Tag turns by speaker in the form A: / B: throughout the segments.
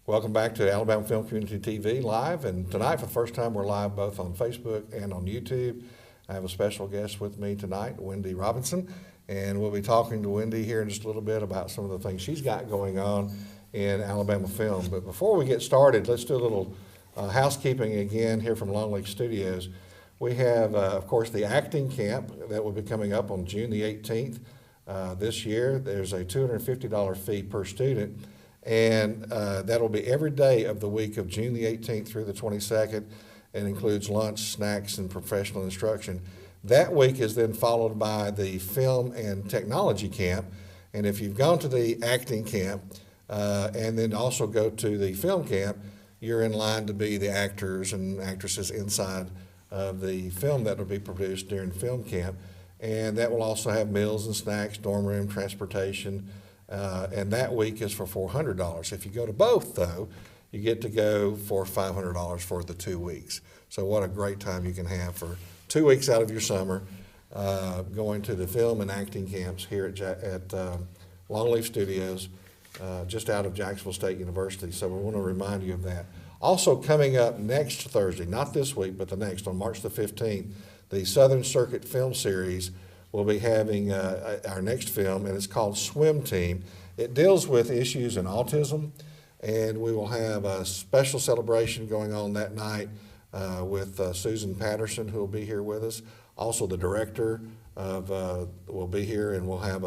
A: Welcome back to Alabama Film Community TV Live, and tonight for the first time we're live both on Facebook and on YouTube. I have a special guest with me tonight, Wendy Robinson, and we'll be talking to Wendy here in just a little bit about some of the things she's got going on in Alabama film. But before we get started, let's do a little housekeeping again here from Longleaf Studios. We have, of course, the acting camp that will be coming up on June the 18th this year. There's a $250 fee per student. And that'll be every day of the week of June the 18th through the 22nd. It includes lunch, snacks, and professional instruction. That week is then followed by the film and technology camp. And if you've gone to the acting camp and then also go to the film camp, you're in line to be the actors and actresses inside of the film that will be produced during film camp. And that will also have meals and snacks, dorm room, transportation. And that week is for $400. If you go to both, though, you get to go for $500 for the 2 weeks. So what a great time you can have for 2 weeks out of your summer going to the film and acting camps here at Longleaf Studios, just out of Jacksonville State University. So we want to remind you of that. Also coming up next Thursday, not this week, but the next, on March the 15th, the Southern Circuit Film Series will be having our next film, and it's called Swim Team. It deals with issues in autism, and we will have a special celebration going on that night with Susan Patterson, who will be here with us. Also, the director will be here, and we'll have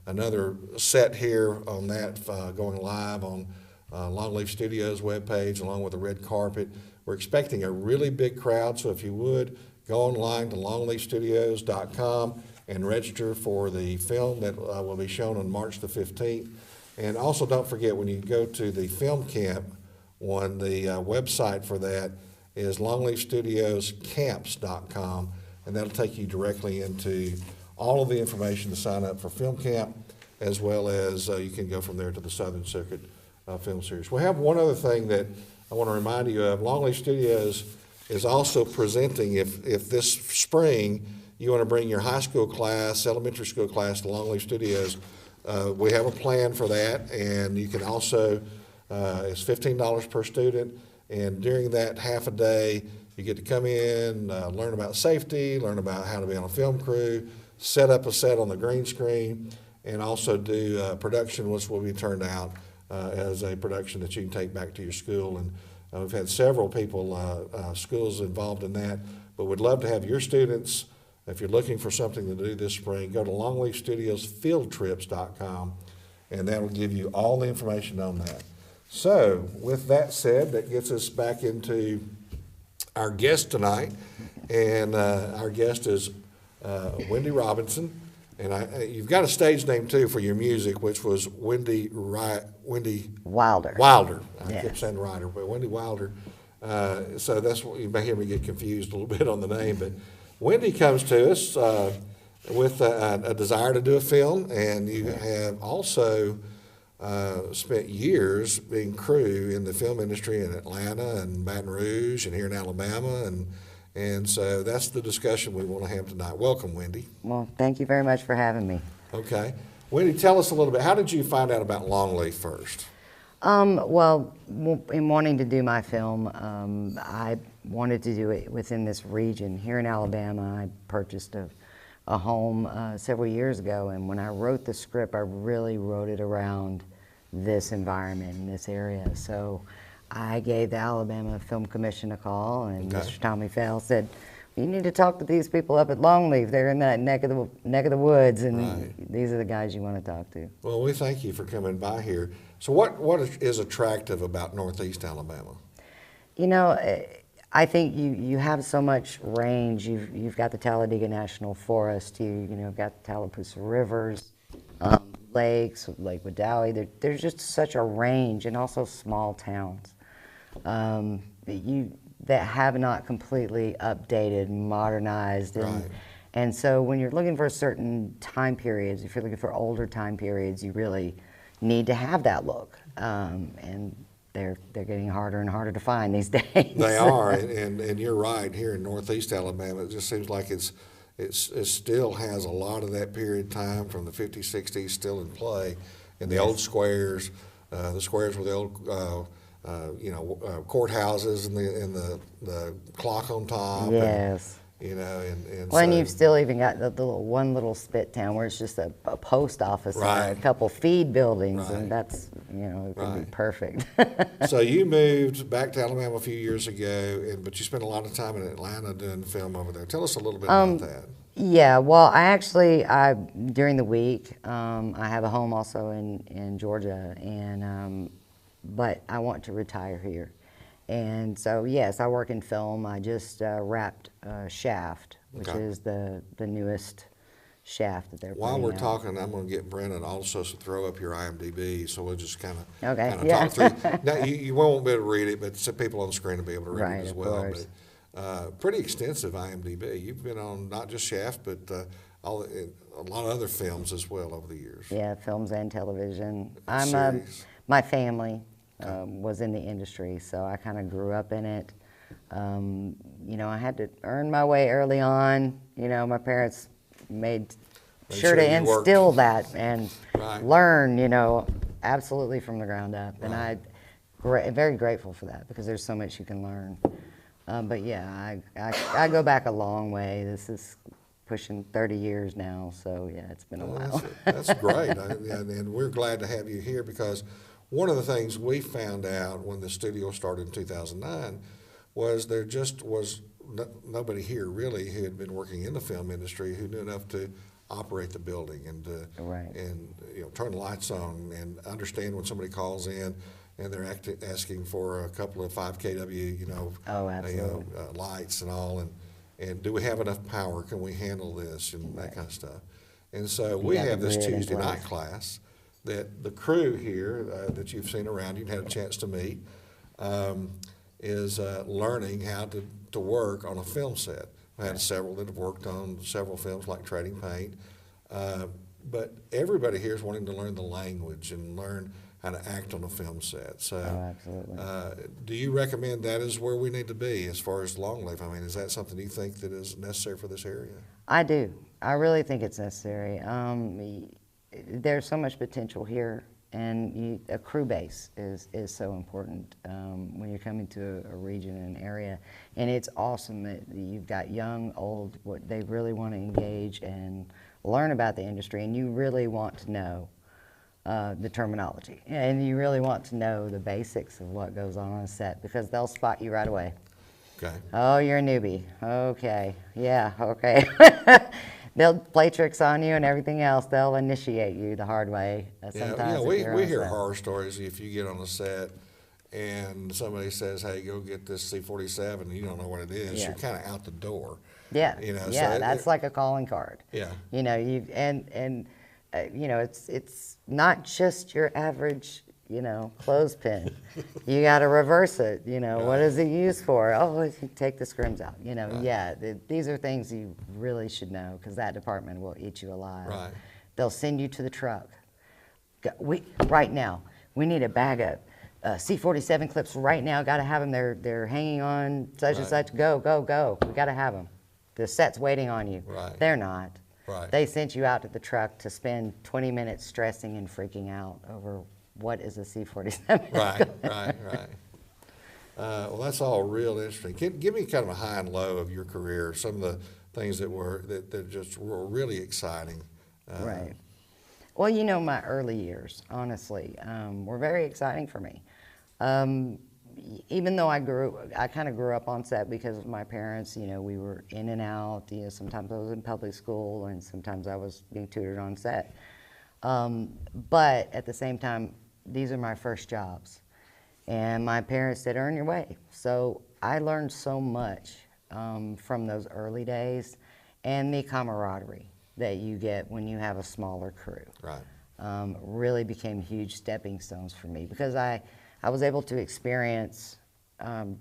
A: another set here on that going live on Longleaf Studios webpage, along with a red carpet. We're expecting a really big crowd, so if you would, go online to longleafstudios.com and register for the film that will be shown on March the 15th. And also don't forget, when you go to the film camp one, the website for that is longleafstudioscamps.com, and that'll take you directly into all of the information to sign up for film camp, as well as you can go from there to the Southern Circuit Film Series. We have one other thing that I want to remind you of. Longleaf Studios is also presenting, if this spring you want to bring your high school class, elementary school class to Longleaf Studios, we have a plan for that, and you can also, it's $15 per student, and during that half a day, you get to come in, learn about safety, learn about how to be on a film crew, set up a set on the green screen, and also do production, which will be turned out as a production that you can take back to your school. And we've had several people, schools involved in that, but we'd love to have your students. If you're looking for something to do this spring, go to longleafstudiosfieldtrips.com, and that will give you all the information on that. So with that said, that gets us back into our guest tonight, and our guest is Wendy Robinson, and you've got a stage name too for your music, which was Wendy
B: Wilder.
A: Wilder. I
B: Yes.
A: kept saying Ryder, but Wendy Wilder. So that's what you may hear me get confused a little bit on the name, but Wendy comes to us with a desire to do a film, and you have also spent years being crew in the film industry in Atlanta and Baton Rouge and here in Alabama, and so that's the discussion we want to have tonight. Welcome, Wendy.
B: Well, thank you very much for having me.
A: Okay. Wendy, tell us a little bit. How did you find out about Longleaf first?
B: Well, in wanting to do my film, I wanted to do it within this region. Here in Alabama, I purchased a home several years ago, and when I wrote the script, I really wrote it around this environment in this area. So I gave the Alabama Film Commission a call, and Mr. Tommy Fell said, "You need to talk to these people up at Longleaf. They're in that neck of the woods, and these are the guys you want to talk to."
A: Well, we thank you for coming by here. So what is attractive about Northeast Alabama?
B: You know, I think you have so much range. You've got the Talladega National Forest. You've got the Tallapoosa Rivers, lakes, Lake Wedowee. There's just such a range, and also small towns that have not completely updated, modernized, and so when you're looking for certain time periods, if you're looking for older time periods, you really need to have that look, and they're getting harder and harder to find these days.
A: They are, and you're right. Here in Northeast Alabama, it just seems like it still has a lot of that period of time from the 50s, 60s still in play, in the old squares. the squares with the old, courthouses and the clock on top.
B: Yes.
A: And
B: Well, and
A: so,
B: you've still even got the one little spit town where it's just a post office
A: Right.
B: and a couple feed buildings,
A: Right.
B: and that's, it could be
A: Right.
B: perfect.
A: So you moved back to Alabama a few years ago, but you spent a lot of time in Atlanta doing film over there. Tell us a little bit about that.
B: Yeah, well, I during the week, I have a home also in Georgia, and but I want to retire here. And so, yes, I work in film. I just wrapped Shaft, which
A: Okay.
B: is the newest Shaft that they're
A: While
B: putting
A: we're
B: out.
A: talking, I'm going to get Brennan also to throw up your IMDb, so we'll just kind of
B: Okay, yeah.
A: talk through. Now, you won't be able to read it, but some people on the screen will be able to read
B: Right,
A: it as
B: of
A: well.
B: course.
A: But pretty extensive IMDb. You've been on not just Shaft, but a lot of other films as well over the years.
B: Yeah, films and television.
A: Series.
B: My family was in the industry, so I kind of grew up in it. I had to earn my way early on. My parents made sure to
A: you worked.
B: instill that and
A: Right.
B: learn, absolutely from the ground up. And
A: Right.
B: I'm very grateful for that because there's so much you can learn. But yeah, I go back a long way. This is pushing 30 years now, so yeah, it's been a while.
A: That's great, and we're glad to have you here because one of the things we found out when the studio started in 2009 was there just was nobody here really who had been working in the film industry who knew enough to operate the building and
B: Right.
A: and turn the lights on and understand when somebody calls in and they're asking for a couple of 5 kW
B: Oh, absolutely.
A: lights and all and do we have enough power? Can we handle this and that kind of stuff? And so we
B: got the
A: have this
B: grid in
A: Tuesday
B: place.
A: night class that the crew here that you've seen around you and had a chance to meet is learning how to work on a film set. I had several that have worked on several films like Trading Paint, but everybody here is wanting to learn the language and learn how to act on a film set. So,
B: absolutely.
A: do you recommend that is where we need to be as far as Longleaf? I mean, is that something you think that is necessary for this area?
B: I do. I really think it's necessary. There's so much potential here, and a crew base is so important when you're coming to a region and an area. And it's awesome that you've got young, old, what they really want to engage and learn about the industry, and you really want to know the terminology, and you really want to know the basics of what goes on a set because they'll spot you right away.
A: Okay.
B: Oh, you're a newbie. Okay. Yeah, okay. They'll play tricks on you and everything else. They'll initiate you the hard way. Sometimes
A: we
B: if you're on
A: hear
B: set.
A: horror stories if you get on a set and somebody says, "Hey, go get this C-47," and you don't know what it is.
B: Yeah.
A: You're kind of out the door.
B: Yeah,
A: So
B: that's like a calling card.
A: Yeah.
B: It's not just your average, clothespin. You got to reverse it. What is it used for? Oh, you take the scrims out.
A: Right.
B: Yeah. These are things you really should know because that department will eat you alive.
A: Right.
B: They'll send you to the truck. Right now, we need a bag of C-47 clips right now. Got to have them. They're hanging on such and
A: Right.
B: such. Go, go, go. We got to have them. The set's waiting on you.
A: Right.
B: They're not.
A: Right.
B: They sent you out to the truck to spend 20 minutes stressing and freaking out over what is a C-47.
A: Right. Well, that's all real interesting. Give me kind of a high and low of your career. Some of the things that just were really exciting.
B: Right. Well, my early years, honestly, were very exciting for me. Even though I kind of grew up on set because of my parents. We were in and out. Sometimes I was in public school, and sometimes I was being tutored on set. But at the same time, these are my first jobs, and my parents said, "Earn your way." So I learned so much from those early days, and the camaraderie that you get when you have a smaller crew.
A: Right.
B: Really became huge stepping stones for me because I was able to experience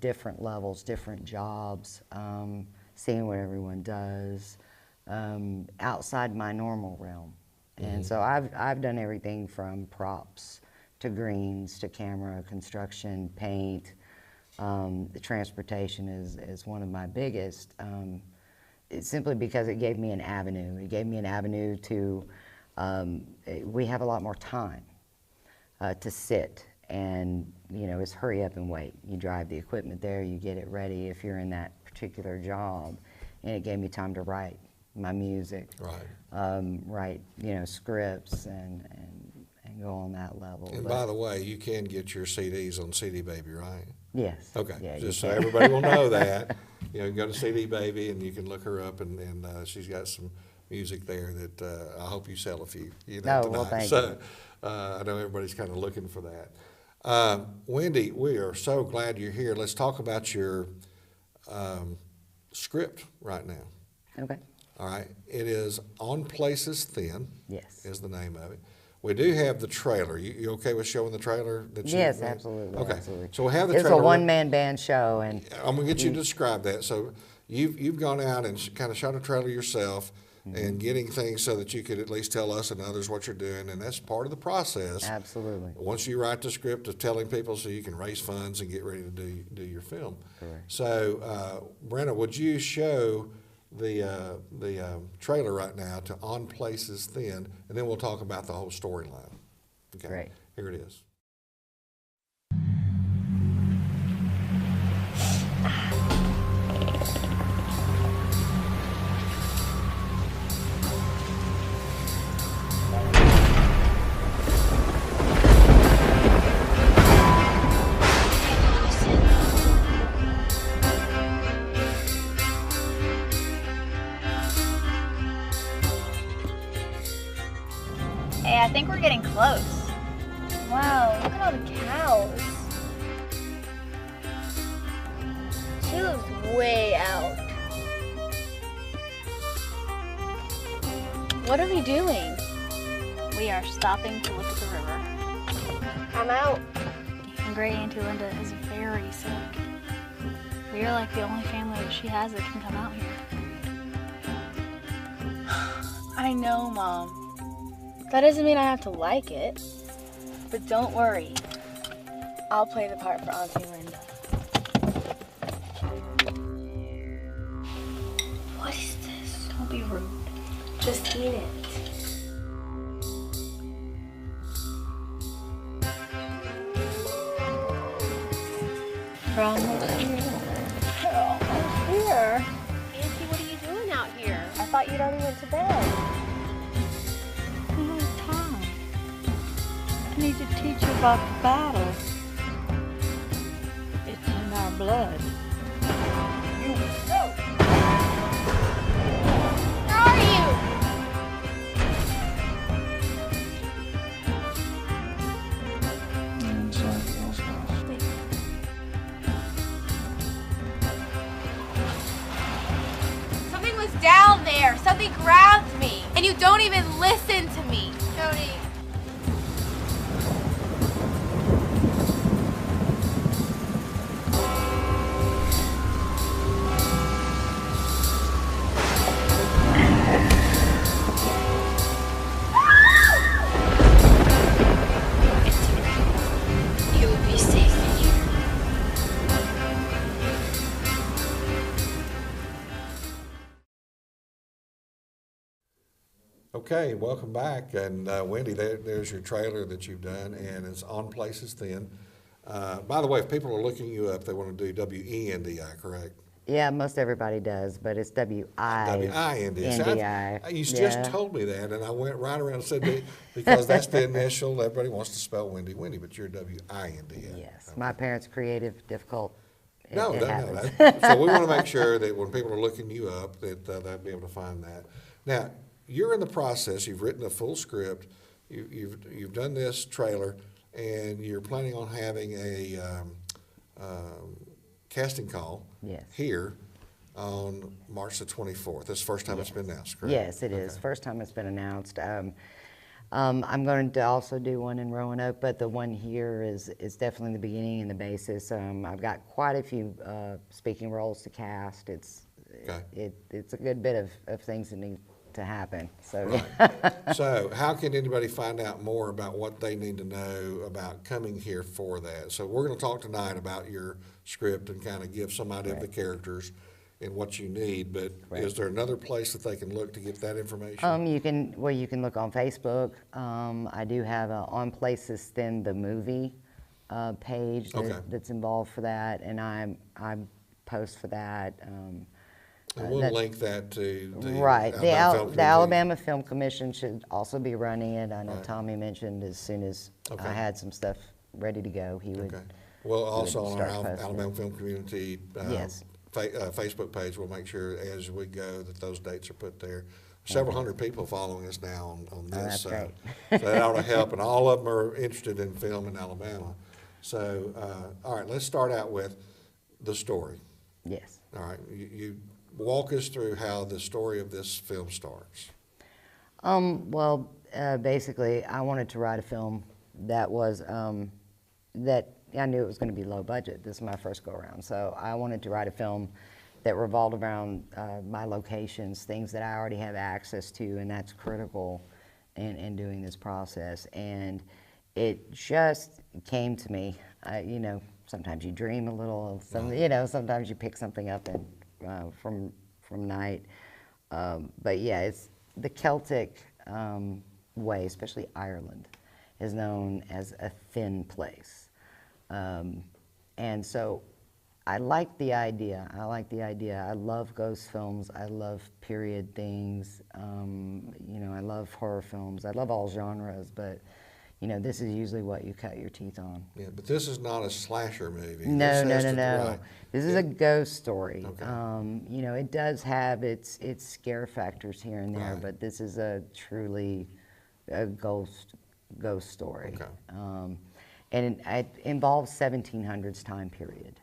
B: different levels, different jobs, seeing what everyone does outside my normal realm. And so I've done everything from props to greens to camera, construction, paint. The transportation is one of my biggest. It's simply because it gave me an avenue. It gave me an avenue to, we have a lot more time to sit and you know, it's hurry up and wait. You drive the equipment there, you get it ready if you're in that particular job, and it gave me time to write my music, write, you know, scripts and go on that level.
A: And by the way, you can get your CDs on CD Baby, right?
B: Yes.
A: Okay,
B: Yeah,
A: just so everybody will know that. You know, go to CD Baby and you can look her up, and she's got some music there that I hope you sell a few, you know, tonight.
B: Well, thank
A: so
B: you.
A: I know everybody's kind of looking for that. Wendy, we are so glad you're here. Let's talk about your script right now.
B: Okay.
A: All right. It is On Places Thin.
B: Yes.
A: Is the name of it. We do have the trailer. You okay with showing the trailer?
B: Yes, absolutely.
A: Okay.
B: Absolutely.
A: So we have the
B: It's
A: trailer.
B: a one-man band show, and
A: I'm gonna get you to describe that. So you've gone out and kind of shot a trailer yourself, and getting things so that you could at least tell us and others what you're doing, and that's part of the process.
B: absolutely.
A: Once you write the script of telling people so you can raise funds and get ready to do your film.
B: Correct.
A: So Brenna, would you show the trailer right now to On Places Thin, and then we'll talk about the whole storyline. Okay.
B: Great.
A: Here it is.
C: Hey, I think we're getting close.
D: Wow, look at all the cows. She lives way out. What are we doing?
C: We are stopping to look at the river.
D: I'm out.
C: And Great Auntie Linda is very sick. We are like the only family that she has that can come out here.
D: I know, Mom. That doesn't mean I have to like it. But don't worry. I'll play the part for Auntie Linda. What is this?
C: Don't be rude.
D: Just eat it.
C: We're almost here.
D: Here.
E: Auntie, what are you doing out here?
D: I thought you'd already went to bed.
C: We don't have time. I need to teach you about the battle. It's in our blood.
D: Where are you?
E: Something was down there. Something grabbed me. And you don't even listen to me. Jody.
D: You'll be safe in here.
A: Okay, welcome back. And Wendy, there's your trailer that you've done, and it's On Places Thin. By the way, if people are looking you up, they want to do W-E-N-D-I, correct?
B: Yeah, most everybody does, but it's
A: W-I-N-D-I. See,
B: W-I-N-D-I.
A: You just told me that, and I went right around and said that because that's the initial. Everybody wants to spell Wendy, but you're W-I-N-D-I.
B: Yes, my parents' creative, difficult.
A: No,
B: it
A: no,
B: happens.
A: so we want to make sure that when people are looking you up, that they'll be able to find that. Now, you're in the process. You've written a full script. You've done this trailer, and you're planning on having a casting call
B: Yes.
A: here on March the 24th. That's the first time it's been announced, correct?
B: Yes, it is. First time it's been announced. I'm going to also do one in Roanoke, but the one here is definitely the beginning and the basis. I've got quite a few speaking roles to cast. It's a good bit of things that need to happen. So,
A: Right. So how can anybody find out more about what they need to know about coming here for that? So we're going to talk tonight about your script and kind of give some idea of the characters and what you need, but is there another place that they can look to get that information?
B: you can look on Facebook. I do have On Places Thin the movie page
A: Okay.
B: that's involved for that, and I post for that.
A: And we'll link that to the
B: Right.
A: Alabama Film
B: The
A: Community.
B: Alabama Film Commission should also be running it. I know
A: Right.
B: Tommy mentioned as soon as
A: Okay.
B: I had some stuff ready to go, he would.
A: Okay. Well, also on our
B: start posting.
A: Alabama Film Community
B: Yes.
A: Facebook page, we'll make sure as we go that those dates are put there. Several hundred people following us now on this.
B: that's great.
A: So that ought to help, and all of them are interested in film in Alabama. So, all right, let's start out with the story.
B: Yes.
A: All right, you walk us through how the story of this film starts.
B: Well, basically, I wanted to write a film that was, that I knew it was going to be low budget. This is my first go around. So I wanted to write a film that revolved around my locations, things that I already have access to, and that's critical in doing this process. And it just came to me. You know, sometimes you dream a little. You know, sometimes you pick something up and from night. But yeah, it's the Celtic way, especially Ireland, is known as a thin place. And so I like the idea. I love ghost films. I love period things. You know, I love horror films. I love all genres, but you know, this is usually what you cut your teeth on.
A: Yeah, but this is not a slasher movie.
B: No.
A: Right.
B: This is a ghost story.
A: Okay.
B: You know, it does have its scare factors here and there,
A: Right.
B: but this is a truly a ghost story.
A: Okay.
B: And it involves 1700s time period.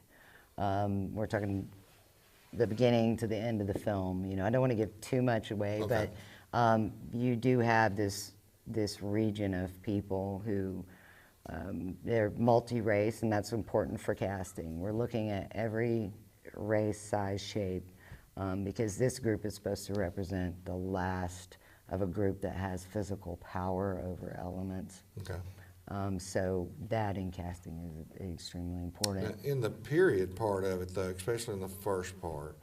B: We're talking the beginning to the end of the film. You know, I don't want to give too much away,
A: Okay.
B: but you do have this region of people who they're multi-race, and that's important for casting. We're looking at every race, size, shape, because this group is supposed to represent the last of a group that has physical power over elements.
A: Okay.
B: So that in casting is extremely important.
A: Now, in the period part of it, though, especially in the first part,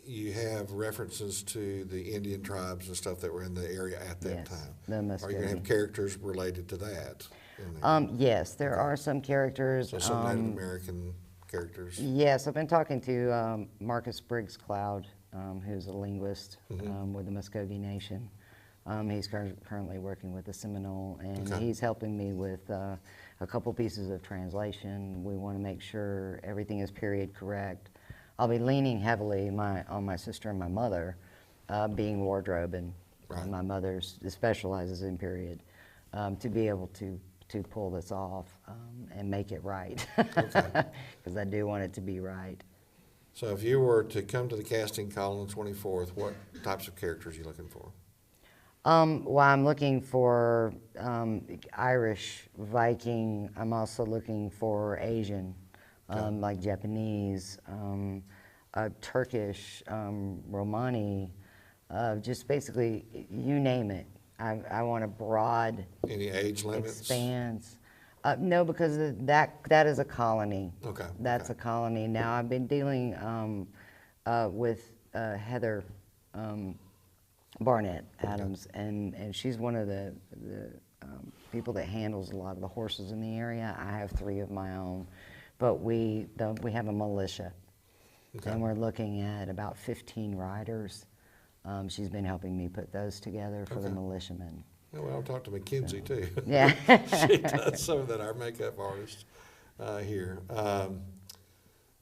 A: you have references to the Indian tribes and stuff that were in the area at that
B: Yes,
A: time.
B: the
A: Are you going to
B: Muscogee.
A: have characters related to that? in there?
B: Yes, there are some characters.
A: So some Native American characters.
B: Yes, I've been talking to Marcus Briggs Cloud, who's a linguist
A: Mm-hmm.
B: with the Muscogee Nation. He's currently working with the Seminole, and
A: Okay.
B: he's helping me with a couple pieces of translation. We want to make sure everything is period correct. I'll be leaning heavily on my sister and my mother, being wardrobe, and
A: Right.
B: my mother specializes in period, to be able to pull this off and make it right, because I do want it to be right.
A: So if you were to come to the casting call on the 24th, what types of characters are you looking for?
B: Well, I'm looking for Irish, Viking. I'm also looking for Asian,
A: Okay.
B: like Japanese, Turkish, Romani, just basically, you name it. I want a broad
A: Any age limits?
B: expanse. No, because that is a colony.
A: Okay.
B: That's
A: okay.
B: a colony. Now, I've been dealing with Heather Barnett Adams, and she's one of the people that handles a lot of the horses in the area. I have 3 of my own, but we have a militia,
A: Okay.
B: and we're looking at about 15 riders. She's been helping me put those together for the
A: Okay.
B: militiamen.
A: Yeah, well, I'll talk to Mackenzie too.
B: Yeah.
A: She does some of that, our makeup artist here.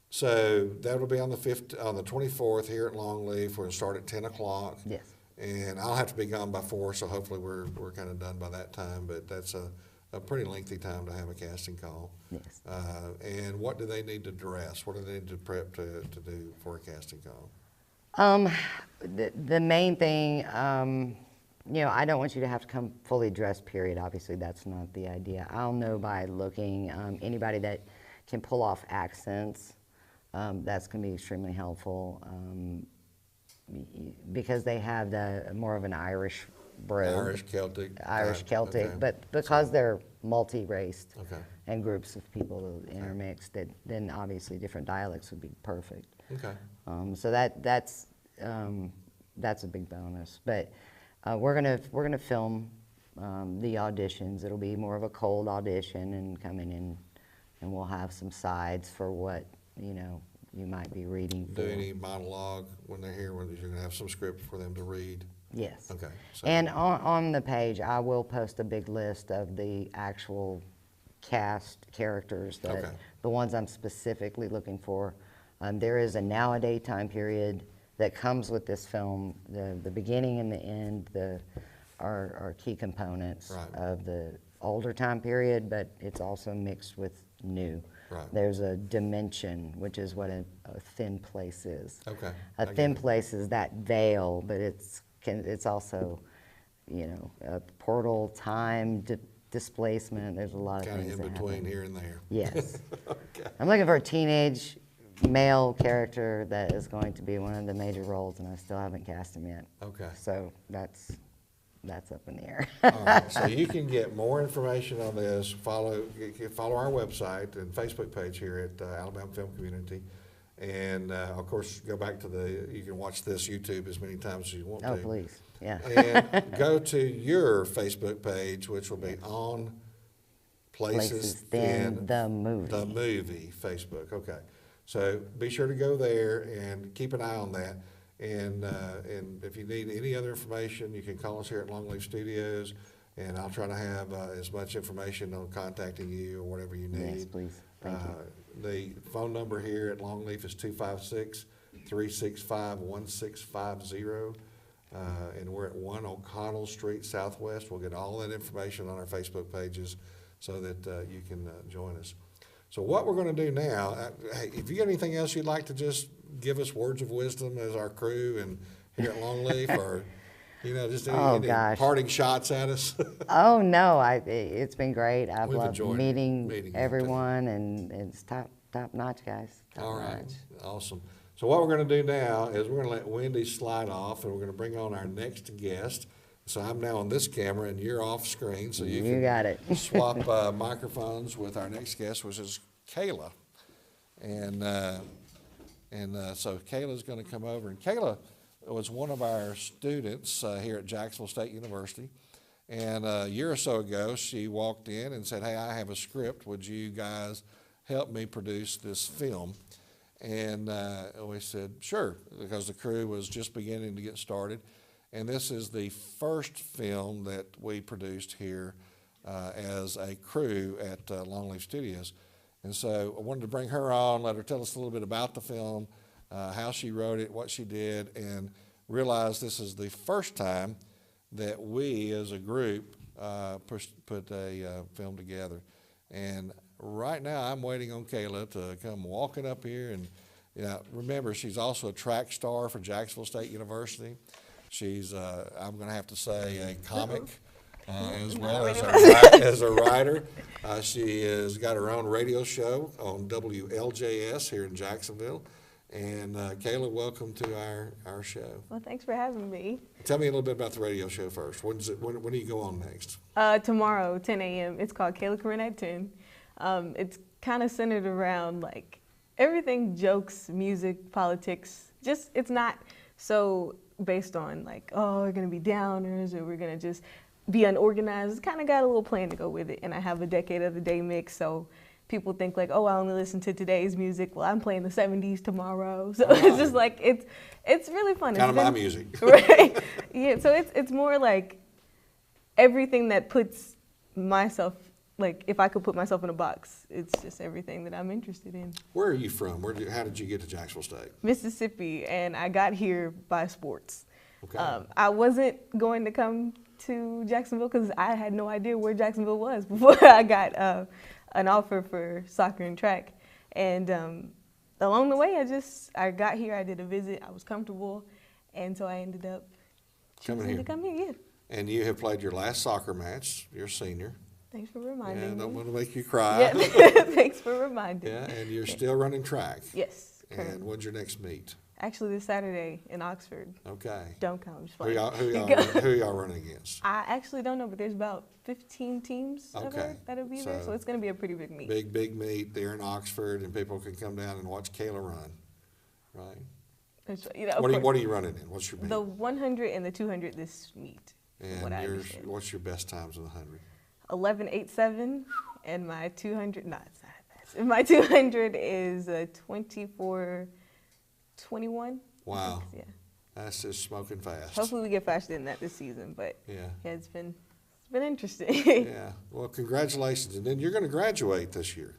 A: So that'll be on the 24th here at Longleaf. We're gonna start at 10 o'clock.
B: Yes.
A: And I'll have to be gone by 4, so hopefully we're kind of done by that time. But that's a pretty lengthy time to have a casting call.
B: Yes.
A: And what do they need to dress? What do they need to prep to do for a casting call?
B: The main thing, you know, I don't want you to have to come fully dressed, period. Obviously, that's not the idea. I'll know by looking. Anybody that can pull off accents, that's going to be extremely helpful, because they have more of an Irish brogue.
A: Irish, Celtic.
B: Irish
A: type,
B: Celtic,
A: okay.
B: but because they're multi-raced
A: Okay.
B: and groups of people intermixed, then obviously different dialects would be perfect.
A: Okay.
B: So that's a big bonus. But we're gonna film the auditions. It'll be more of a cold audition and coming in, and we'll have some sides for what, you know, you might be reading for.
A: Do any monologue when they're here, whether you're going to have some script for them to read?
B: Yes.
A: Okay. So
B: And on the page, I will post a big list of the actual cast characters, that
A: Okay.
B: the ones I'm specifically looking for. There is a nowadays time period that comes with this film. The beginning and the end are key components
A: Right.
B: of the older time period, but it's also mixed with new.
A: Right.
B: There's a dimension, which is what a thin place is.
A: Okay.
B: A thin place is that veil, but it's also, you know, a portal, time, displacement. There's a lot of
A: Kind
B: things
A: of in
B: that
A: between
B: happen.
A: here and there.
B: Yes.
A: Okay.
B: I'm looking for a teenage male character that is going to be one of the major roles, and I still haven't cast him yet.
A: Okay.
B: So that's up in the air.
A: All right, so you can get more information on this. Follow our website and Facebook page here at Alabama Film Community, and of course go back to you can watch this YouTube as many times as you want to.
B: Oh, please, yeah.
A: And go to your Facebook page, which will be On Places
B: Then
A: in
B: the movie.
A: The movie Facebook. Okay, so be sure to go there and keep an eye on that. And if you need any other information, you can call us here at Longleaf Studios, and I'll try to have as much information on contacting you or whatever you need.
B: Yes, please. Thank you.
A: The phone number here at Longleaf is 256-365-1650, and we're at 1 O'Connell Street Southwest. We'll get all that information on our Facebook pages so that you can join us. So what we're going to do now, hey, if you got anything else you'd like to just give us words of wisdom as our crew and here at Longleaf, or you know, just any parting shots at us.
B: Oh no, it's been great. I've
A: We've
B: loved
A: enjoyed
B: meeting
A: you,
B: everyone, and it's top notch, guys. Top
A: All right,
B: notch.
A: awesome. So what we're going to do now is we're going to let Wendy slide off, and we're going to bring on our next guest. So I'm now on this camera, and you're off screen, so you can
B: got it.
A: swap microphones with our next guest, which is Kayla, and so Kayla's going to come over, and Kayla was one of our students here at Jacksonville State University, and a year or so ago she walked in and said, "Hey, I have a script. Would you guys help me produce this film?" And we said, "Sure," because the crew was just beginning to get started. And this is the first film that we produced here as a crew at Longleaf Studios. And so I wanted to bring her on, let her tell us a little bit about the film, how she wrote it, what she did, and realize this is the first time that we as a group put a film together. And right now I'm waiting on Kayla to come walking up here. And remember, she's also a track star for Jacksonville State University. She's, I'm going to have to say, a comic as well as a writer. She has got her own radio show on WLJS here in Jacksonville. And Kayla, welcome to our show.
F: Well, thanks for having me.
A: Tell me a little bit about the radio show first. When do you go on next?
F: Tomorrow, 10 a.m. It's called Kayla Corinne at 10. It's kind of centered around like everything, jokes, music, politics. Just, it's not so based on like, oh, we're going to be downers or we're going to just be unorganized. It's kind of got a little plan to go with it. And I have a decade of the day mix, so people think like, oh, I only listen to today's music. Well, I'm playing the 70s tomorrow. So it's just like, it's really fun.
A: Kind of my music.
F: Right? Yeah, so it's more like everything that puts myself, like if I could put myself in a box, it's just everything that I'm interested in.
A: Where are you from? How did you get to Jacksonville State?
F: Mississippi, and I got here by sports.
A: Okay.
F: I wasn't going to come to Jacksonville because I had no idea where Jacksonville was before I got an offer for soccer and track. And along the way, I got here, I did a visit, I was comfortable, and so I ended up choosing to come here. Yeah.
A: And you have played your last soccer match. You're a senior.
F: Thanks for reminding me.
A: I don't want to make you cry.
F: Yeah. Thanks for reminding me.
A: Yeah, and you're still running track.
F: Yes.
A: Currently. And when's your next meet?
F: Actually, this Saturday in Oxford.
A: Okay.
F: Don't come. Just
A: Who y'all running against?
F: I actually don't know, but there's about 15 teams that'll be there, so it's going to be a pretty big meet.
A: Big meet there in Oxford, and people can come down and watch Kayla run, right?
F: What
A: are you running in? What's your meet?
F: The 100 and the 200 this meet. from what I
A: And
F: understand.
A: what's your best times in the 100?
F: 11.87, and my 200. No, it's not that fast. My 200 is 24.21.
A: Wow.
F: Yeah.
A: That's just smoking fast.
F: Hopefully we get faster than that this season, but
A: Yeah.
F: it's been interesting.
A: Yeah. Well, congratulations. And then you're going to graduate this year.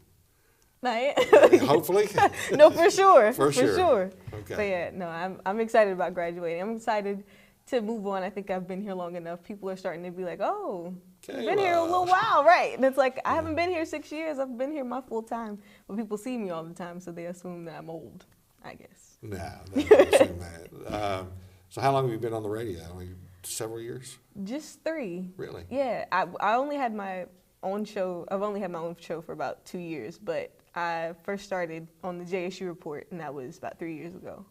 F: Not yet.
A: Hopefully.
F: No, for sure.
A: For sure.
F: Okay.
A: Okay.
F: But yeah, no, I'm excited about graduating. I'm excited to move on. I think I've been here long enough. People are starting to be like, oh, you've been here a little while, right? And it's like, I haven't been here 6 years. I've been here my full time. But people see me all the time, so they assume that I'm old, I guess.
A: No, they don't assume that. So how long have you been on the radio? Like several years?
F: Just 3.
A: Really?
F: Yeah, I only had my own show. I've only had my own show for about 2 years, but I first started on the JSU Report, and that was about 3 years ago.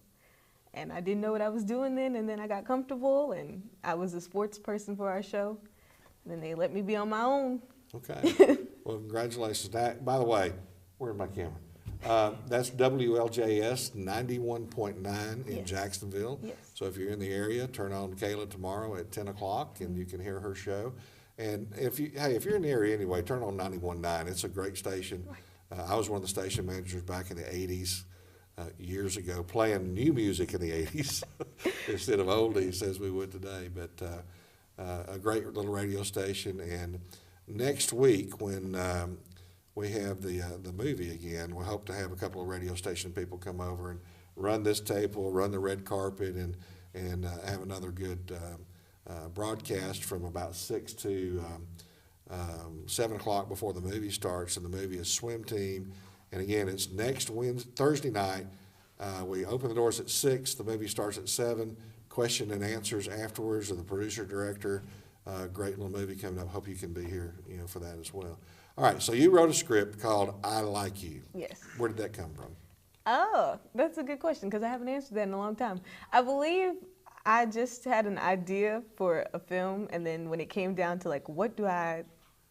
F: And I didn't know what I was doing then, and then I got comfortable, and I was a sports person for our show. And then they let me be on my own.
A: Okay. Well, congratulations. By the way, where's my camera? That's WLJS 91.9 in
F: Yes.
A: Jacksonville.
F: Yes.
A: So if you're in the area, turn on Kayla tomorrow at 10 o'clock and you can hear her show. And if you're in the area anyway, turn on 91.9. It's a great station. I was one of the station managers back in the 80s, years ago, playing new music in the 80s instead of oldies as we would today. But a great little radio station. And next week when we have the movie again, we hope to have a couple of radio station people come over and run this table, run the red carpet, and have another good broadcast from about 6 to 7 o'clock before the movie starts. And the movie is Swim Team. And again, it's next Thursday night. We open the doors at 6. The movie starts at 7. Question and answers afterwards of the producer director. Great little movie coming up. Hope you can be here, for that as well. All right. So you wrote a script called "I Like You."
F: Yes.
A: Where did that come from?
F: Oh, that's a good question because I haven't answered that in a long time. I believe I just had an idea for a film, and then when it came down to like, what do I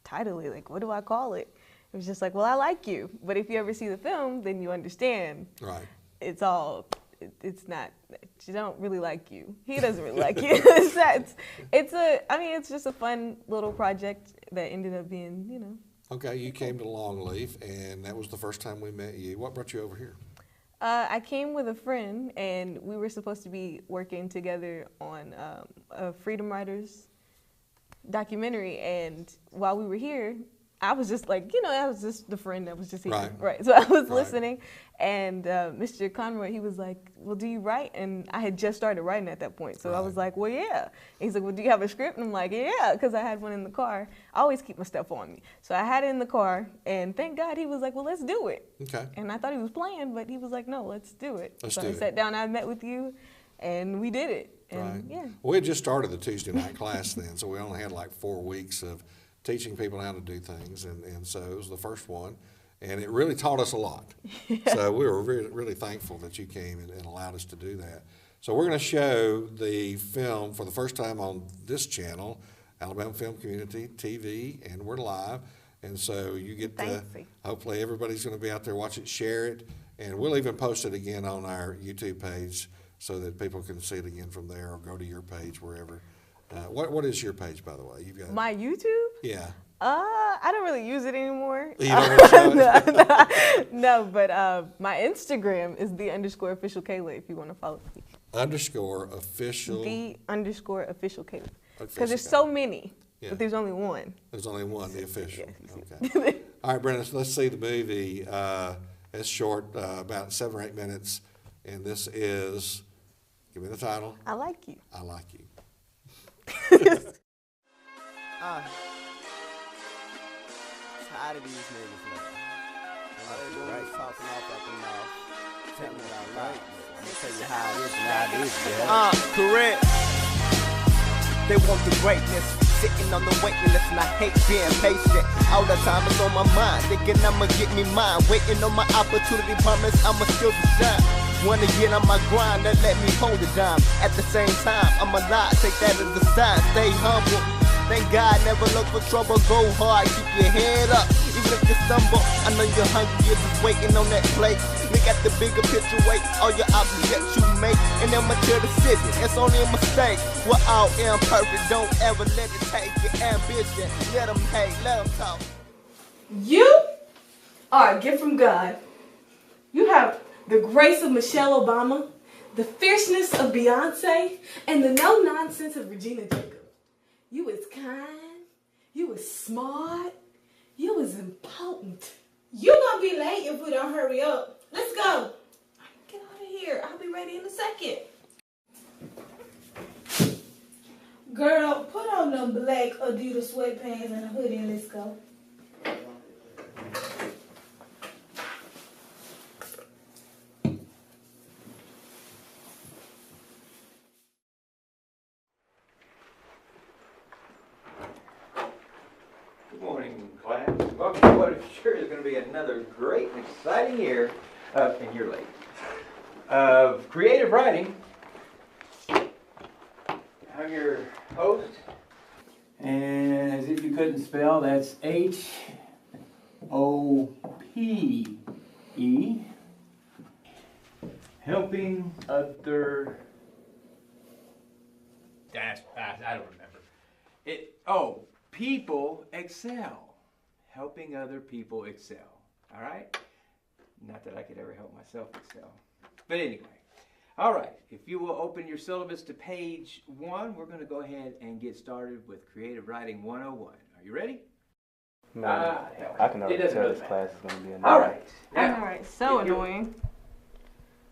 F: title it? Like, what do I call it? It was just like, well, I like you. But if you ever see the film, then you understand.
A: Right.
F: It's not, she don't really like you. He doesn't really like you. It's just a fun little project that ended up being,
A: Okay. You came to Longleaf, and that was the first time we met you. What brought you over here?
F: I came with a friend, and we were supposed to be working together on a Freedom Riders documentary. And while we were here, I was just like, I was just the friend that was just here.
A: Right.
F: So I was listening, and Mr. Conroy, he was like, well, do you write? And I had just started writing at that point. So I was like, well, yeah. And he's like, well, do you have a script? And I'm like, yeah, because I had one in the car. I always keep my stuff on me. So I had it in the car, and thank God he was like, well, let's do it.
A: Okay.
F: And I thought he was playing, but he was like, no, let's do it.
A: Let's
F: so
A: do
F: I
A: it.
F: sat down, I met with you, and we did it. And
A: Right.
F: yeah.
A: We had just started the Tuesday night class then, so we only had like 4 weeks of teaching people how to do things, and so it was the first one, and it really taught us a lot. So we were really, really thankful that you came and allowed us to do that. So we're going to show the film for the first time on this channel, Alabama Film Community TV, and we're live, and so you get to,
F: Fancy.
A: hopefully everybody's going to be out there, watch it, share it, and we'll even post it again on our YouTube page so that people can see it again from there, or go to your page, wherever. What is your page, by the way? You've got
F: My YouTube?
A: Yeah.
F: I don't really use it anymore.
A: You don't really show it?
F: No, but my Instagram is _official Kayla if you want to follow me.
A: _official.
F: _official Kayla.
A: Official
F: Because there's
A: Kayla.
F: so many,
A: Yeah.
F: but there's only one.
A: There's only one, the official.
F: Yeah.
A: Okay. All right, Brenda, let's see the movie. It's short, about 7 or 8 minutes, and this is, give me the title,
F: I like you.
A: I Like You.
G: Tired of these niggas, man. All they doing is talking off at the mouth. Tell me what I like. I'm gonna tell you how it is and how it is, man. Correct. They want the greatness, sitting on the waiting list, and I hate being patient. All the time is on my mind, thinking I'ma get me mine. Waiting on my opportunity, promise I'ma still be shine. Wanna get on my grind, that let me hold a dime. At the same time, I'm alive, take that as a sign. Stay humble. Thank God, never look for trouble, go hard, keep your head up. Even if you stumble, I know you're hungry, you're just waiting on that plate. Nigga, at the bigger picture, weight all your options that you make, and them material decisions. It's only a mistake. We're all imperfect. Don't ever let it take your ambition. Let them hate, let them talk.
H: You are a gift from God. You have the grace of Michelle Obama, the fierceness of Beyonce, and the no-nonsense of Regina Jacob. You is kind, you is smart, you is important.
I: You gonna be late if we don't hurry up. Let's go.
H: Get out of here. I'll be ready in a second.
I: Girl, put on them black Adidas sweatpants and a hoodie and let's go.
J: Good morning, class. Welcome to what I'm sure is going to be another great and exciting year of, and you're late, of creative writing. I'm your host, and as if you couldn't spell, that's H-O-P-E. Helping other. I don't remember. People excel. Helping other people excel. All right? Not that I could ever help myself excel. But anyway. All right. If you will open your syllabus to page 1, we're going to go ahead and get started with Creative Writing 101. Are you ready?
K: No, I can already tell this class is going to be annoying.
J: All right.
F: All right. So annoying.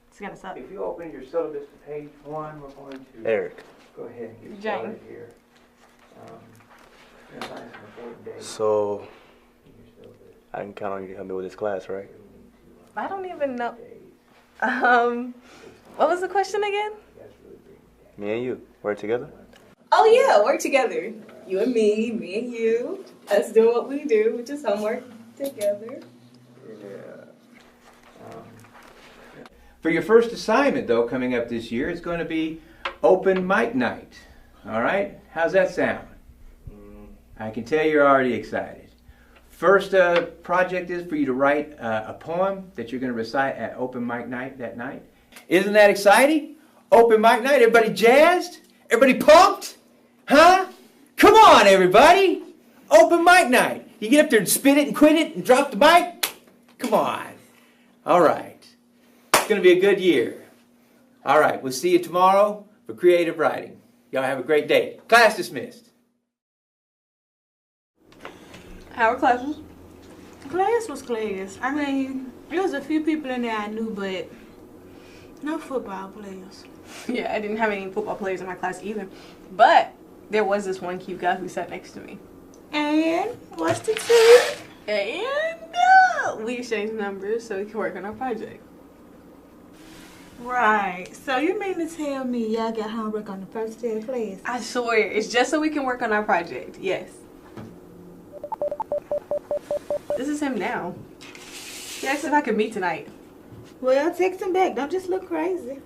F: It's going to stop.
J: If you open your syllabus to page 1, we're going to
K: Eric.
J: Go ahead and get started here.
K: So, I can count on you to help me with this class, right?
F: I don't even know. What was the question again?
K: Me and you, work together?
H: Oh yeah, work together. You and me and you. Us doing what we do, which is homework together.
J: For your first assignment, though, coming up this year, it's going to be open mic night. All right? How's that sound? I can tell you're already excited. First project is for you to write a poem that you're going to recite at open mic night that night. Isn't that exciting? Open mic night. Everybody jazzed? Everybody pumped? Huh? Come on, everybody. Open mic night. You get up there and spit it and quit it and drop the mic? Come on. All right. It's going to be a good year. All right. We'll see you tomorrow for creative writing. Y'all have a great day. Class dismissed.
F: Our classes?
I: Class was class. I mean, there was a few people in there I knew, but no football players.
F: Yeah, I didn't have any football players in my class either. But there was this one cute guy who sat next to me.
I: And what's the truth?
F: And we exchanged numbers so we could work on our project.
I: Right. So you mean to tell me y'all got homework on the first day of class?
F: I swear, it's just so we can work on our project. Yes. This is him now. He asked if I could meet tonight.
I: Well, text him back. Don't just look crazy.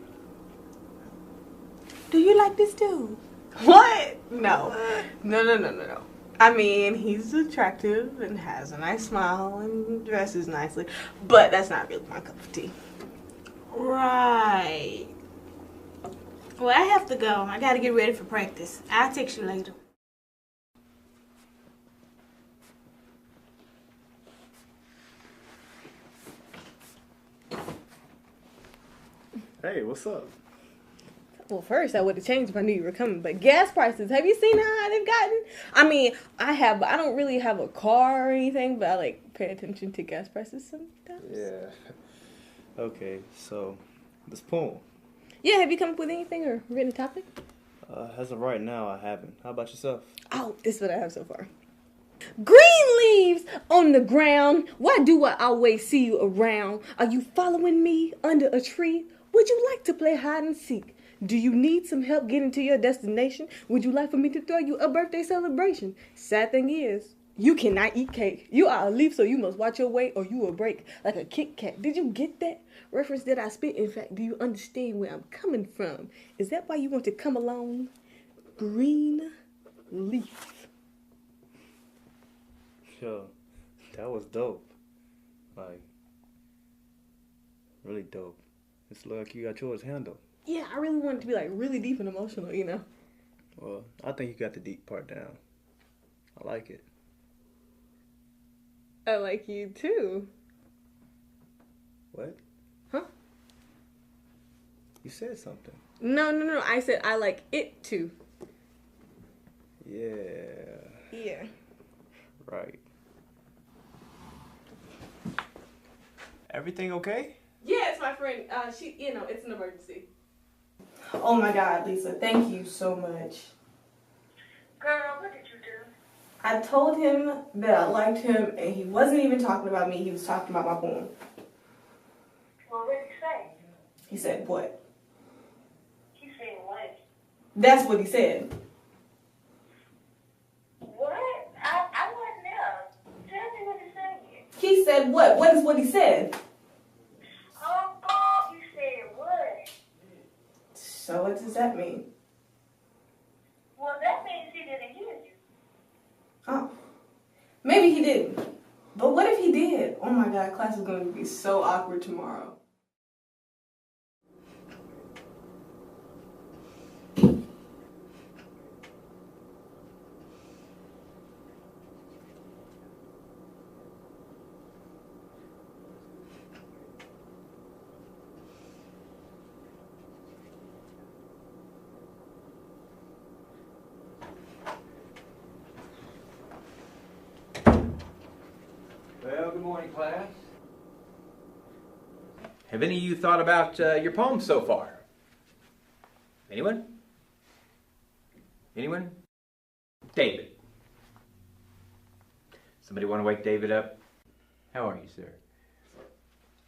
I: Do you like this dude?
F: What? No. No. I mean, he's attractive and has a nice smile and dresses nicely, but that's not really my cup of tea.
I: Right. Well, I have to go. I gotta get ready for practice. I'll text you later.
K: Hey, what's up?
F: Well, first I would have changed if I knew you were coming, but gas prices, have you seen how high they've gotten? I mean, I don't really have a car or anything, but I like pay attention to gas prices sometimes.
K: Yeah. Okay, so this poem.
F: Yeah, have you come up with anything or written a topic?
K: As of right now, I haven't. How about yourself?
F: Oh, this is what I have so far. Green leaves on the ground. Why do I always see you around? Are you following me under a tree? Would you like to play hide and seek? Do you need some help getting to your destination? Would you like for me to throw you a birthday celebration? Sad thing is, you cannot eat cake. You are a leaf, so you must watch your weight or you will break like a Kit Kat. Did you get that reference that I spit? In fact, do you understand where I'm coming from? Is that why you want to come along? Green leaf.
K: Yo, that was dope. Like, Really dope. It's like you got yours handled.
H: Yeah, I really want it to be like really deep and emotional, you know?
K: Well, I think you got the deep part down. I like it.
H: I like you too.
K: What?
H: Huh?
K: You said something.
H: No. I said I like it too.
K: Yeah.
H: Yeah.
K: Right. Everything okay?
H: Yeah, it's my friend. It's an emergency. Oh my God, Lisa, thank you so much.
L: Girl, what did you do?
H: I told him that I liked him, and he wasn't even talking about me. He was talking about my poem.
L: Well, what did he say?
H: He said, what?
L: He said what?
H: That's what he said.
L: What? I wasn't there. Tell me what he said.
H: He said what? What is what he said?
L: Oh, he said what?
H: So what does that mean?
L: Well, that means he didn't hear you.
H: Oh. Maybe he didn't. But what if he did? Oh my God, class is going to be so awkward tomorrow.
J: Well, good morning, class. Have any of you thought about your poems so far? Anyone? Anyone? David. Somebody want to wake David up? How are you, sir?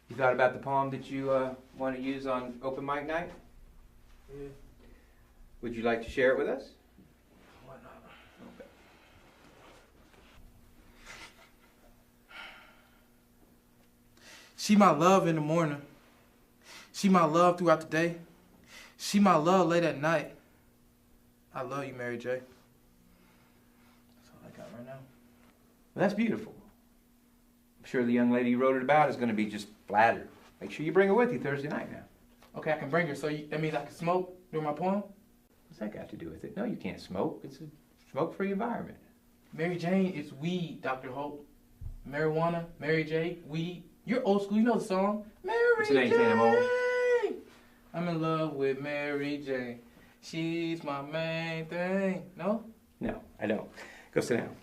J: You thought about the poem that you want to use on open mic night?
K: Yeah.
J: Would you like to share it with us?
K: Why not?
J: Okay.
M: She my love in the morning. She my love throughout the day. She my love late at night. I love you, Mary J. That's all I got right now.
J: Well, that's beautiful. I'm sure the young lady you wrote it about is going to be just flattered. Make sure you bring her with you Thursday night now.
M: Okay, I can bring her, so that means I can smoke during my poem?
J: What's that got to do with it? No, you can't smoke. It's a smoke-free environment.
M: Mary Jane is weed, Dr. Hope. Marijuana, Mary J, weed. You're old school, you know the song. Mary
J: What's the name,
M: Jane.
J: saying I'm old?
M: I'm in love with Mary Jane. She's my main thing. No?
J: No, I don't. Go sit down.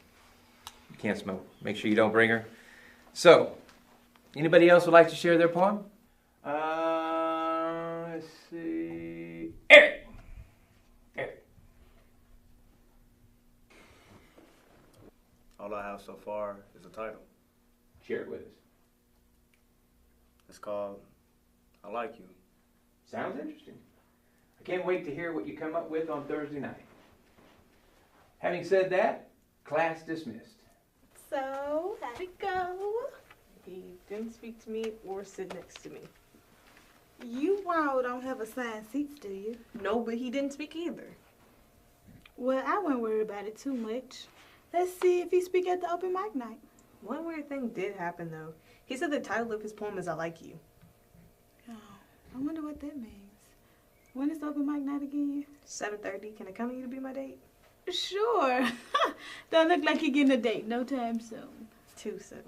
J: You can't smoke. Make sure you don't bring her. So, anybody else would like to share their poem? Let's see. Eric! Eric.
K: All I have so far is a title.
J: Share it with us.
K: It's called I Like You.
J: Sounds interesting. I can't wait to hear what you come up with on Thursday night. Having said that, class dismissed.
H: So, how'd it go?
F: He didn't speak to me or sit next to me.
I: You all don't have assigned seats, do you?
F: No, but he didn't speak either.
I: Well, I wouldn't worry about it too much. Let's see if he speak at the open mic night.
F: One weird thing did happen, though. He said the title of his poem is I Like You.
I: Oh, I wonder what that means. When is open mic night again?
F: 7:30. Can I come to you to be my date?
I: Sure. Don't look like you're getting a date no time soon.
F: 2-7.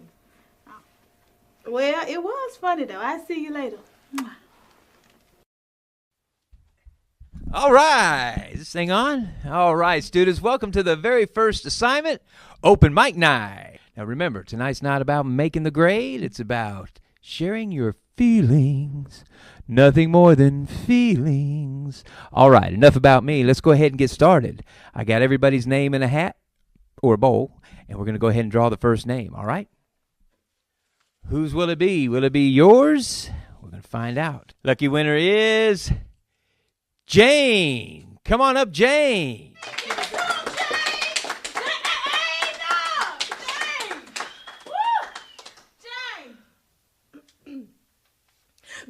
I: Oh. Well, it was funny, though. I'll see you later.
N: All right, is this thing on? All right, students, welcome to the very first assignment, Open Mic Night. Now remember, tonight's not about making the grade, it's about sharing your feelings. Nothing more than feelings. All right, enough about me. Let's go ahead and get started. I got everybody's name in a hat or a bowl, and we're going to go ahead and draw the first name, all right? Whose will it be? Will it be yours? We're going to find out. Lucky winner is Jane. Come on up, Jane.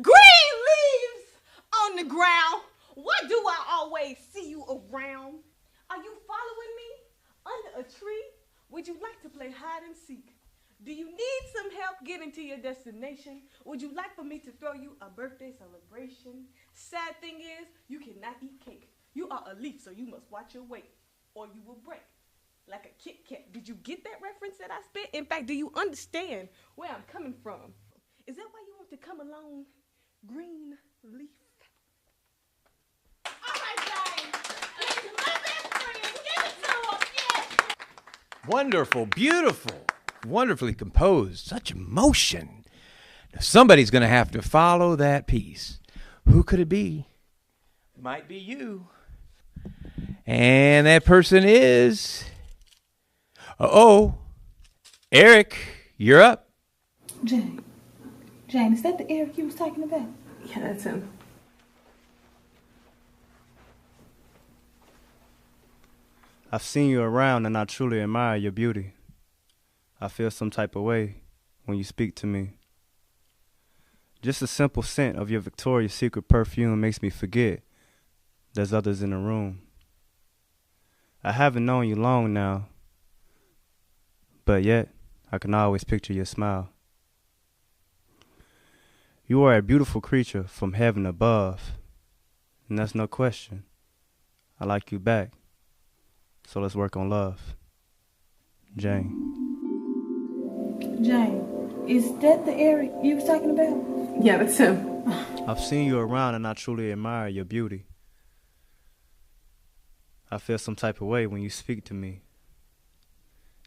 H: Green leaves on the ground. Why do I always see you around? Are you following me under a tree? Would you like to play hide and seek? Do you need some help getting to your destination? Would you like for me to throw you a birthday celebration? Sad thing is, you cannot eat cake. You are a leaf, so you must watch your weight, or you will break like a Kit Kat. Did you get that reference that I spit? In fact, do you understand where I'm coming from? Is that why you want to come along, green leaf? All right, guys. Let's love that friend. Give it to us, yes.
N: Wonderful, beautiful, wonderfully composed, such emotion. Now, somebody's going to have to follow that piece. Who could it be? Might be you. And that person is... Eric, you're up.
I: Jane, is that the Eric you was talking about?
H: Yeah, that's him.
K: I've seen you around and I truly admire your beauty. I feel some type of way when you speak to me. Just the simple scent of your Victoria's Secret perfume makes me forget there's others in the room. I haven't known you long now, but yet I can always picture your smile. You are a beautiful creature from heaven above, and that's no question. I like you back, so let's work on love. Jane.
I: Jane, is that the Eric you was talking about?
H: Yeah, that's him.
K: I've seen you around and I truly admire your beauty. I feel some type of way when you speak to me.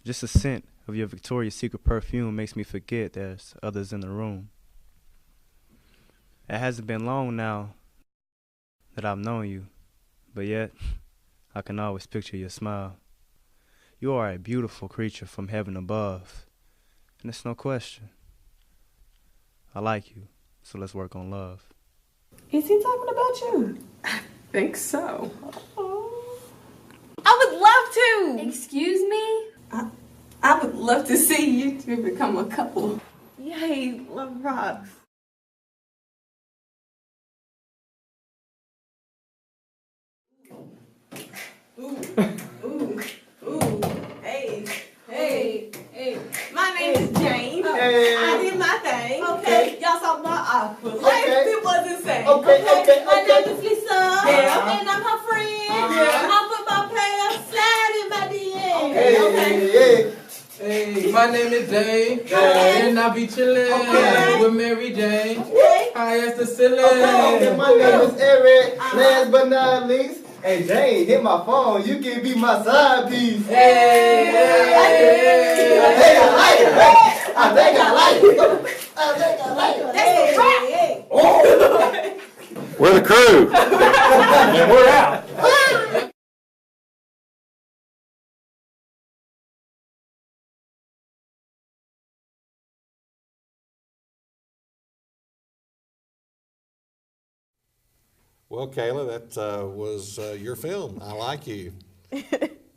K: Just the scent of your Victoria's Secret perfume makes me forget there's others in the room. It hasn't been long now that I've known you, but yet I can always picture your smile. You are a beautiful creature from heaven above, and it's no question. I like you, so let's work on love.
I: Is he talking about you?
H: I think so.
E: I would love to.
D: Excuse me?
H: I would love to see you two become a couple. Yay, love rocks. Ooh, ooh, ooh, hey, hey, hey. My name is Jane.
G: Hey.
H: I did my thing.
G: Okay.
H: Y'all saw my outfit.
G: Okay.
H: It wasn't safe.
G: Okay.
H: My name is Lisa.
G: Yeah.
H: And I'm her friend.
G: Yeah.
H: I'm football player. Slide in my DM.
G: Hey.
M: Hey, my name is Jane, and I be chillin' with Mary Jane. High as the ceiling.
G: Okay, my name is Eric. Last but not least, hey Jane, hit my phone. You can be my side piece.
M: Hey,
G: I think I like it. I think I like it.
H: That's a wrap.
N: We're the crew. And we're out.
A: Well, Kayla, that was your film. I Like You.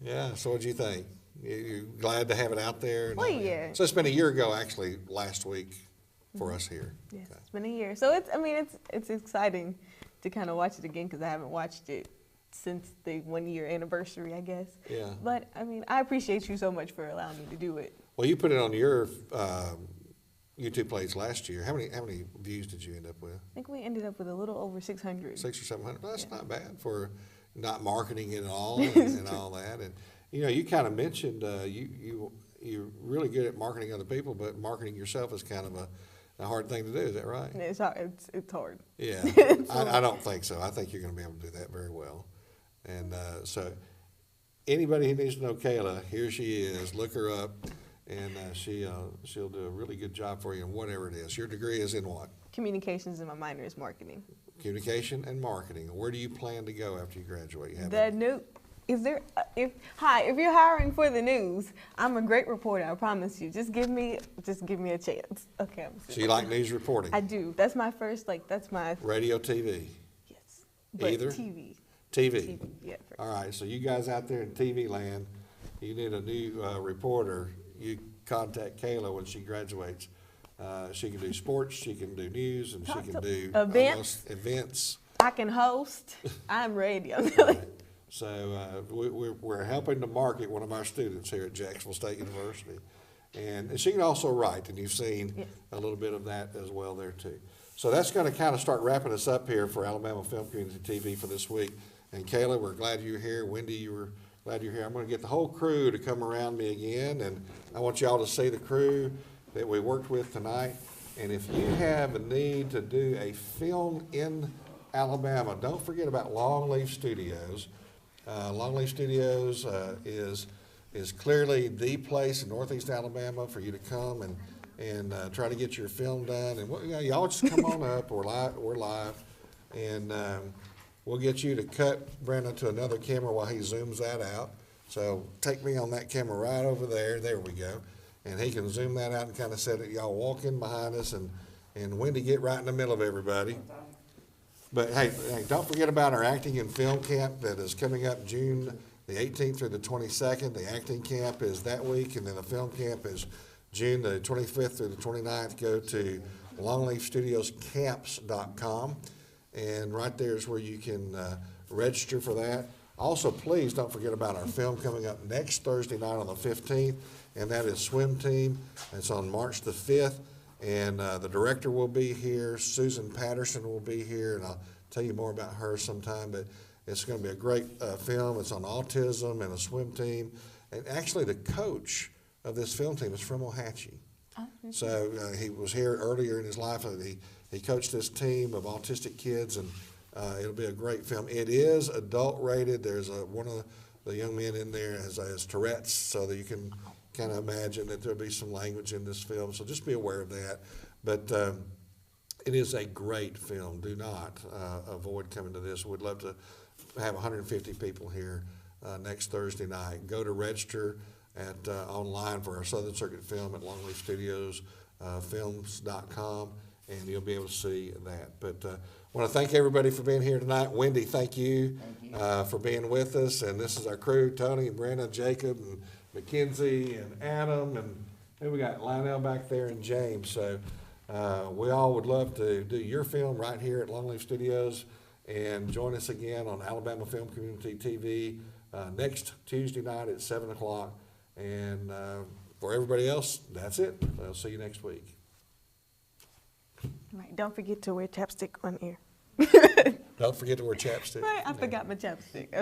A: Yeah, so what'd you think? You glad to have it out there?
F: Well, yeah.
A: So it's been a year ago, actually, last week for us here.
F: Yes, it's been a year. So it's exciting to kind of watch it again because I haven't watched it since the 1 year anniversary, I guess.
A: Yeah.
F: But I appreciate you so much for allowing me to do it.
A: Well, you put it on your YouTube plays last year. How many views did you end up with?
F: I think we ended up with a little over 600.
A: 600 or 700. Well, that's not bad for not marketing it at all and all that. And you kind of mentioned you're really good at marketing other people, but marketing yourself is kind of a hard thing to do. Is that right?
F: It's hard. It's hard.
A: Yeah, I don't think so. I think you're going to be able to do that very well. And so anybody who needs to know Kayla, here she is. Look her up. And she'll do a really good job for you in whatever it is. Your degree is in what?
F: Communications, and my minor is marketing.
A: Communication and marketing. Where do you plan to go after you graduate? You have
F: if you're hiring for the news, I'm a great reporter. I promise you. Just give me a chance. Okay.
A: So you like news reporting?
F: I do. That's my first. That's my
A: radio, TV.
F: Yes. But
A: Either
F: TV.
A: TV.
F: Yeah.
A: All right. So you guys out there in TV land, you need a new reporter. You contact Kayla when she graduates. She can do sports, she can do news, and she can do events.
F: I can host. I'm ready.
A: Right. So we're helping to market one of our students here at Jacksonville State University. And she can also write, and you've seen a little bit of that as well there too. So that's going to kind of start wrapping us up here for Alabama Film Community TV for this week. And Kayla, we're glad you're here. Wendy, you were glad you're here. I'm going to get the whole crew to come around me again, and I want y'all to see the crew that we worked with tonight. And if you have a need to do a film in Alabama, don't forget about Longleaf Studios. Longleaf Studios is clearly the place in Northeast Alabama for you to come and try to get your film done. And y'all just come on up. We're live, and we'll get you to cut Brandon to another camera while he zooms that out. So take me on that camera right over there. There we go. And he can zoom that out and kind of set it. Y'all walk in behind us, and Wendy, get right in the middle of everybody. But hey, don't forget about our acting and film camp that is coming up June the 18th through the 22nd. The acting camp is that week, and then the film camp is June the 25th through the 29th. Go to longleafstudioscamps.com, and right there is where you can register for that. Also, please don't forget about our film coming up next Thursday night on the 15th, and that is Swim Team. It's on March the 5th, and the director will be here. Susan Patterson will be here, and I'll tell you more about her sometime, but it's going to be a great film. It's on autism and a swim team. And actually, the coach of this film team is from Ohatchee. So he was here earlier in his life. He coached this team of autistic kids, and it'll be a great film. It is adult rated. There's one of the young men in there has Tourette's, so that you can kind of imagine that there'll be some language in this film. So just be aware of that. But it is a great film. Do not avoid coming to this. We'd love to have 150 people here next Thursday night. Go to register at online for our Southern Circuit film at longleafstudiosfilms.com, and you'll be able to see that. But I want to thank everybody for being here tonight. Wendy, thank you for being with us. And this is our crew: Tony and Brandon, Jacob and Mackenzie and Adam, and who we got? Lionel back there, and James. So we all would love to do your film right here at Longleaf Studios. And join us again on Alabama Film Community TV next Tuesday night at 7 o'clock. And for everybody else, that's it. I'll see you next week.
F: Right. Don't forget to wear chapstick on air.
A: Don't forget to wear chapstick.
F: Right. I forgot my chapstick.